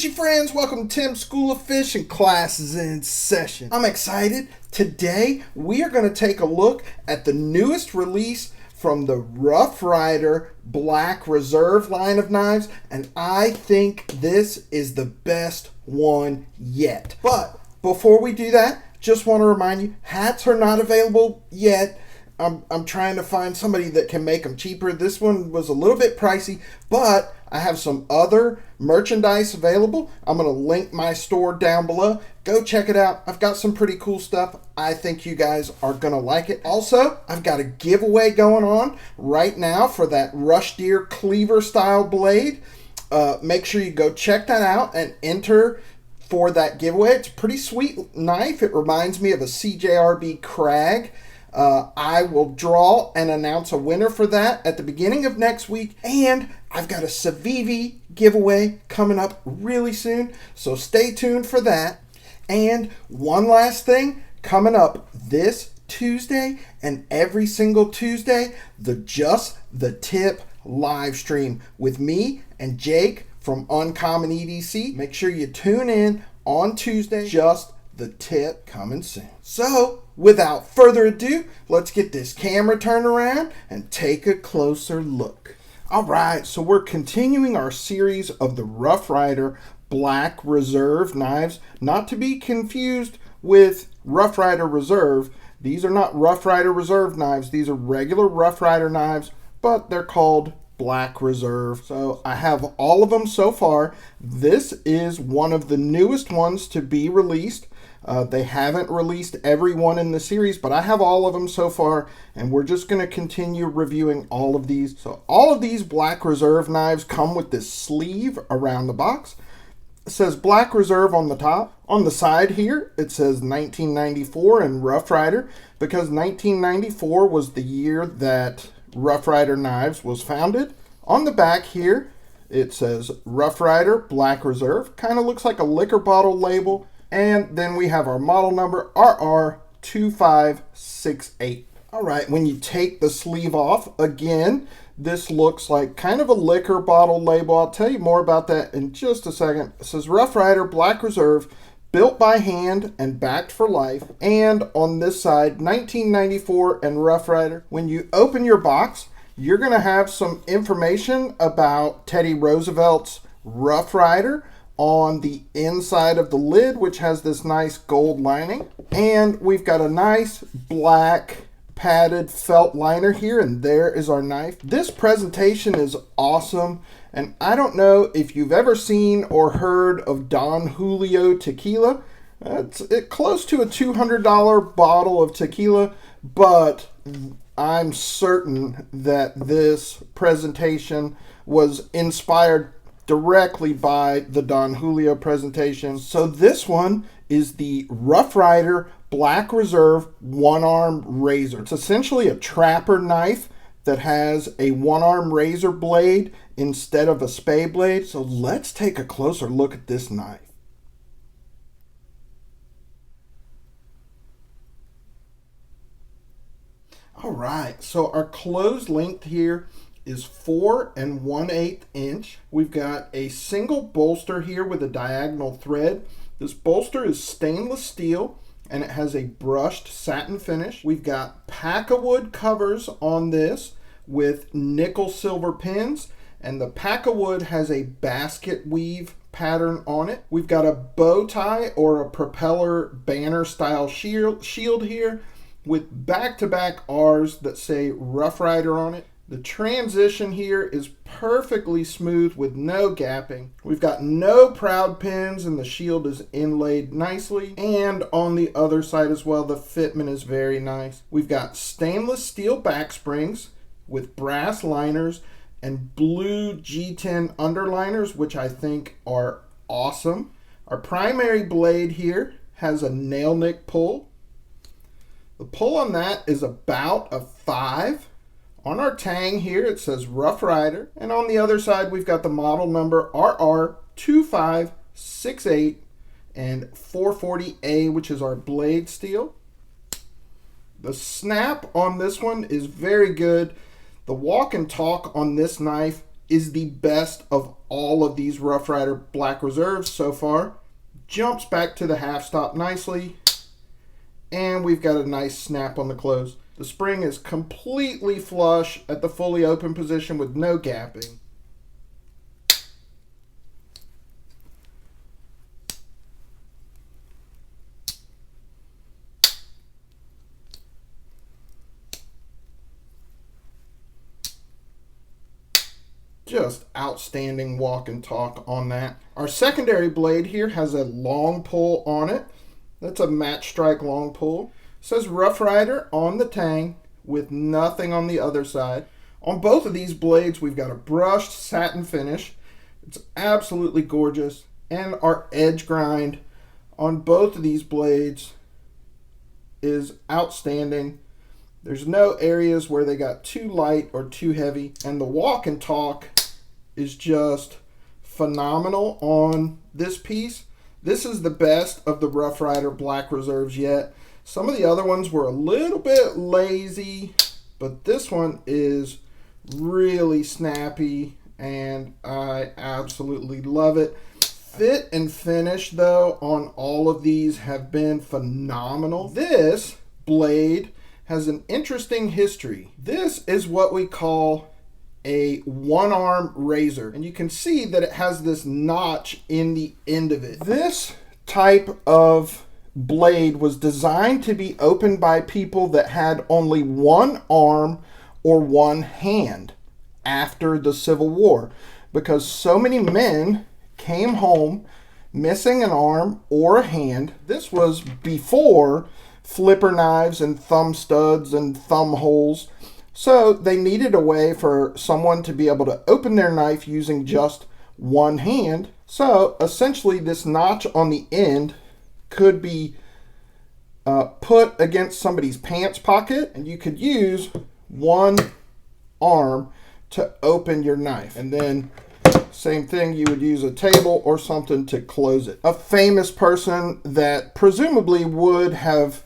fishy friends, welcome to Tim's School of Fish and classes in session. I'm excited. Today we are going to take a look at the newest release from the Rough Ryder Black Reserve line of knives, and I think this is the best one yet. But before we do that, just want to remind you, hats are not available yet. I'm trying to find somebody that can make them cheaper. This one was a little bit pricey, but I have some other merchandise available. I'm going to link my store down below. Go check it out. I've got some pretty cool stuff. I think you guys are going to like it. Also, I've got a giveaway going on right now for that Rush Deer Cleaver style blade. Make sure you go check that out and enter for that giveaway. It's a pretty sweet knife. It reminds me of a CJRB Crag. I will draw and announce a winner for that at the beginning of next week, and I've got a CIVIVI giveaway coming up really soon, so stay tuned for that. And one last thing coming up this Tuesday and every single Tuesday, the Just the Tip live stream with me and Jake from Uncommon EDC. Make sure you tune in on Tuesday. Just the Tip coming soon. So without further ado, let's get this camera turned around and take a closer look. All right, so we're continuing our series of the Rough Ryder Black Reserve knives, not to be confused with Rough Ryder Reserve. These are not Rough Ryder Reserve knives. These are regular Rough Ryder knives, but they're called Black Reserve. So I have all of them so far. This is one of the newest ones to be released. They haven't released every one in the series, but I have all of them so far, and we're just going to continue reviewing all of these. So all of these Black Reserve knives come with this sleeve around the box. It says Black Reserve on the top. On the side here, it says 1994 and Rough Ryder, because 1994 was the year that Rough Ryder Knives was founded. On the back here, it says Rough Ryder Black Reserve. Kind of looks like a liquor bottle label. And then we have our model number, RR2568. All right, when you take the sleeve off, again, this looks like kind of a liquor bottle label. I'll tell you more about that in just a second. It says Rough Ryder Black Reserve, built by hand and backed for life. And on this side, 1994 and Rough Ryder. When you open your box, you're going to have some information about Teddy Roosevelt's Rough Ryder on the inside of the lid, which has this nice gold lining. And we've got a nice black padded felt liner here, and there is our knife. This presentation is awesome, and I don't know if you've ever seen or heard of Don Julio tequila. It's close to a $200 bottle of tequila, but I'm certain that this presentation was inspired directly by the Don Julio presentation. So this one is the Rough Ryder Black Reserve one-arm razor. It's essentially a trapper knife that has a one-arm razor blade instead of a spade blade. So let's take a closer look at this knife. All right, so our closed length here is 4 1/8 inch. We've got a single bolster here with a diagonal thread. This bolster is stainless steel and it has a brushed satin finish. We've got pack-a-wood covers on this with nickel silver pins, and the pack-a-wood has a basket weave pattern on it. We've got a bow tie or a propeller banner style shield here with back-to-back R's that say Rough Ryder on it. The transition here is perfectly smooth with no gapping. We've got no proud pins and the shield is inlaid nicely. And on the other side as well, the fitment is very nice. We've got stainless steel back springs with brass liners and blue G10 underliners, which I think are awesome. Our primary blade here has a nail nick pull. The pull on that is about a 5. On our tang here, it says Rough Ryder, and on the other side, we've got the model number RR2568 and 440A, which is our blade steel. The snap on this one is very good. The walk and talk on this knife is the best of all of these Rough Rider Black Reserves so far. Jumps back to the half stop nicely, and we've got a nice snap on the close. The spring is completely flush at the fully open position with no gapping. Just outstanding walk and talk on that. Our secondary blade here has a long pull on it. That's a match strike long pull. It says Rough Rider on the tang with nothing on the other side. On both of these blades, we've got a brushed satin finish. It's absolutely gorgeous. And our edge grind on both of these blades is outstanding. There's no areas where they got too light or too heavy. And the walk and talk is just phenomenal on this piece. This is the best of the Rough Rider Black Reserves yet. Some of the other ones were a little bit lazy, but this one is really snappy and I absolutely love it. Fit and finish though on all of these have been phenomenal. This blade has an interesting history. This is what we call a one-arm razor, and you can see that it has this notch in the end of it. This type of blade was designed to be opened by people that had only one arm or one hand after the Civil War, because so many men came home missing an arm or a hand. This was before flipper knives and thumb studs and thumb holes. So they needed a way for someone to be able to open their knife using just one hand. So essentially this notch on the end could be put against somebody's pants pocket, and you could use one arm to open your knife. And then same thing, you would use a table or something to close it. A famous person that presumably would have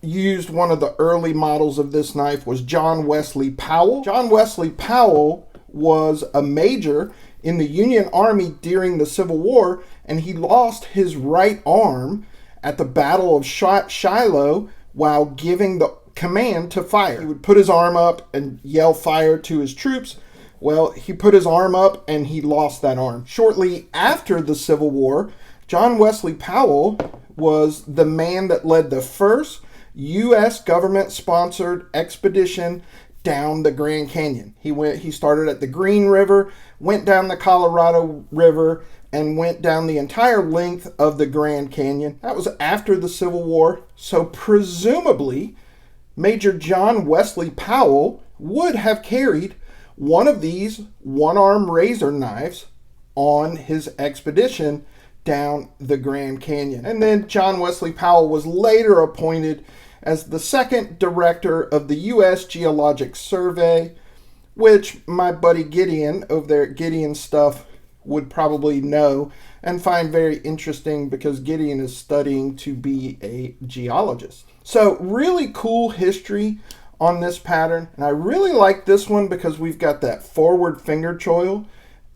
used one of the early models of this knife was John Wesley Powell. John Wesley Powell was a major in the Union Army during the Civil War, and he lost his right arm at the Battle of Shiloh while giving the command to fire. He would put his arm up and yell fire to his troops. Well, he put his arm up and he lost that arm. Shortly after the Civil War, John Wesley Powell was the man that led the first U.S. government-sponsored expedition down the Grand Canyon. He started at the Green River, went down the Colorado River, and went down the entire length of the Grand Canyon. That was after the Civil War, so presumably Major John Wesley Powell would have carried one of these one-arm razor knives on his expedition down the Grand Canyon. And then John Wesley Powell was later appointed as the second director of the U.S. Geologic Survey, which my buddy Gideon over there at Gideon Stuff would probably know and find very interesting, because Gideon is studying to be a geologist. So really cool history on this pattern, and I really like this one because we've got that forward finger choil,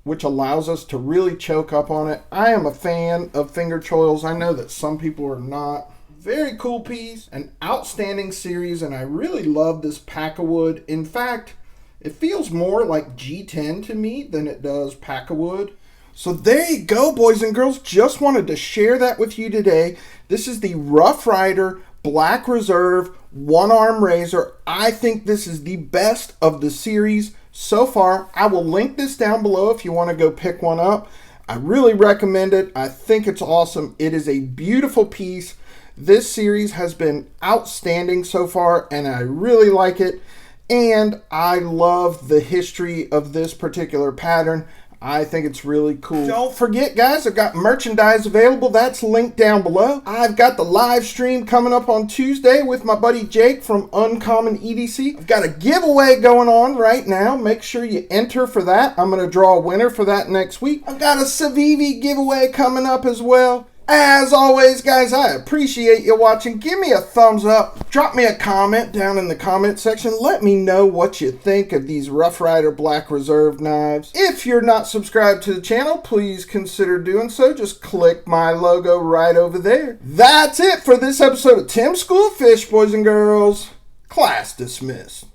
which allows us to really choke up on it. I am a fan of finger choils. I know that some people are not. Very cool piece, an outstanding series, and I really love this pack of wood. In fact, it feels more like G10 to me than it does pack of wood. So there you go, boys and girls. Just wanted to share that with you today. This is the Rough Rider Black Reserve one-arm razor. I think this is the best of the series so far. I will link this down below if you want to go pick one up. I really recommend it. I think it's awesome. It is a beautiful piece. This series has been outstanding so far, and I really like it. And I love the history of this particular pattern. I think it's really cool. Don't forget, guys, I've got merchandise available. That's linked down below. I've got the live stream coming up on Tuesday with my buddy Jake from Uncommon EDC. I've got a giveaway going on right now. Make sure you enter for that. I'm going to draw a winner for that next week. I've got a CIVIVI giveaway coming up as well. As always, guys, I appreciate you watching. Give me a thumbs up. Drop me a comment down in the comment section. Let me know what you think of these Rough Ryder Black Reserve knives. If you're not subscribed to the channel, please consider doing so. Just click my logo right over there. That's it for this episode of Tim's School of Fish, boys and girls. Class dismissed.